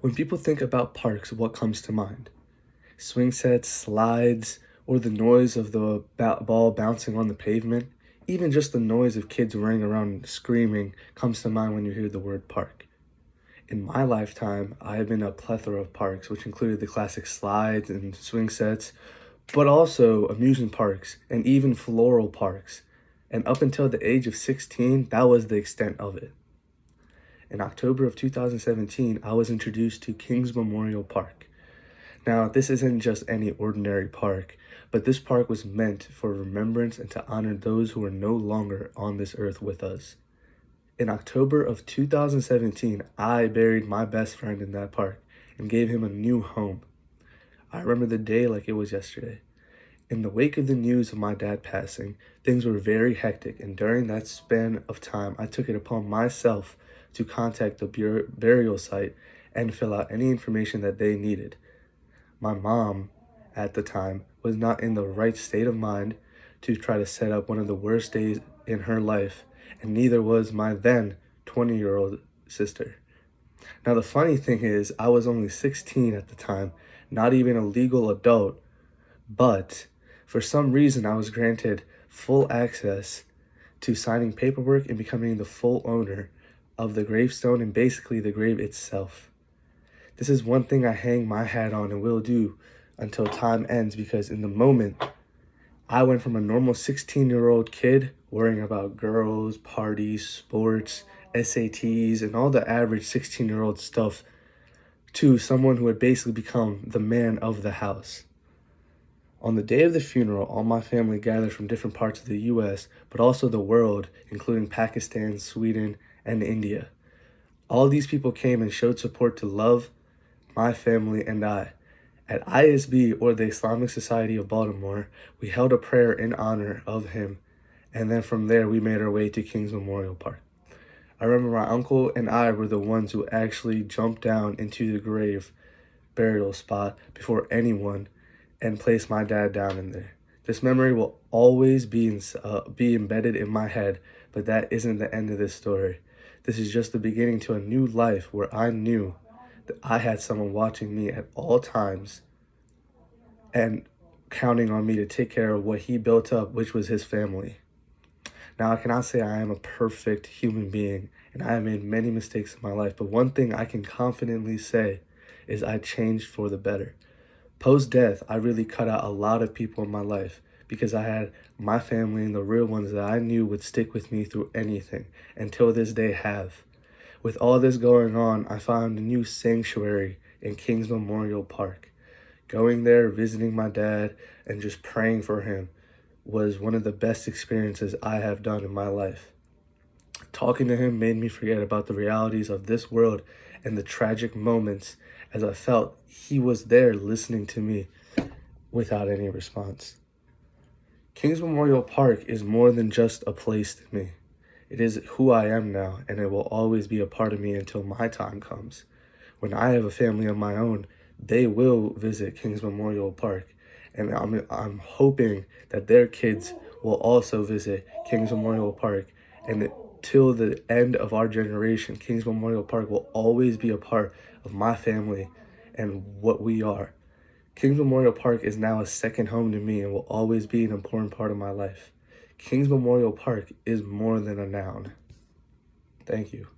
When people think about parks, what comes to mind? Swing sets, slides, or the noise of the ball bouncing on the pavement? Even just the noise of kids running around screaming comes to mind when you hear the word park. In my lifetime, I have been a plethora of parks, which included the classic slides and swing sets, but also amusement parks and even floral parks. And up until the age of 16, that was the extent of it. In October of 2017, I was introduced to Kings Memorial Park. Now, this isn't just any ordinary park, but this park was meant for remembrance and to honor those who are no longer on this earth with us. In October of 2017, I buried my best friend in that park and gave him a new home. I remember the day like it was yesterday. In the wake of the news of my dad passing, things were very hectic, and during that span of time, I took it upon myself to contact the burial site and fill out any information that they needed. My mom, at the time, was not in the right state of mind to try to set up one of the worst days in her life, and neither was my then 20-year-old sister. Now, the funny thing is, I was only 16 at the time, not even a legal adult, but for some reason, I was granted full access to signing paperwork and becoming the full owner of the gravestone and basically the grave itself. This is one thing I hang my hat on and will do until time ends, because in the moment, I went from a normal 16-year-old kid worrying about girls, parties, sports, SATs, and all the average 16-year-old stuff to someone who had basically become the man of the house. On the day of the funeral, all my family gathered from different parts of the US, but also the world, including Pakistan, Sweden, and India. All these people came and showed support to love, my family, and I. At ISB, or the Islamic Society of Baltimore, we held a prayer in honor of him, and then from there we made our way to Kings Memorial Park. I remember my uncle and I were the ones who actually jumped down into the grave burial spot before anyone and placed my dad down in there. This memory will always be embedded in my head, but that isn't the end of this story. This is just the beginning to a new life where I knew that I had someone watching me at all times and counting on me to take care of what he built up, which was his family. Now, I cannot say I am a perfect human being, and I have made many mistakes in my life, but one thing I can confidently say is I changed for the better. Post-death, I really cut out a lot of people in my life because I had my family and the real ones that I knew would stick with me through anything, until this day have. With all this going on, I found a new sanctuary in Kings Memorial Park. Going there, visiting my dad, and just praying for him was one of the best experiences I have done in my life. Talking to him made me forget about the realities of this world and the tragic moments, as I felt he was there listening to me without any response. Kings Memorial Park is more than just a place to me. It is who I am now, and it will always be a part of me until my time comes. When I have a family of my own, they will visit Kings Memorial Park, and I'm hoping that their kids will also visit Kings Memorial Park, and till the end of our generation, Kings Memorial Park will always be a part of my family and what we are. Kings Memorial Park is now a second home to me and will always be an important part of my life. Kings Memorial Park is more than a noun. Thank you.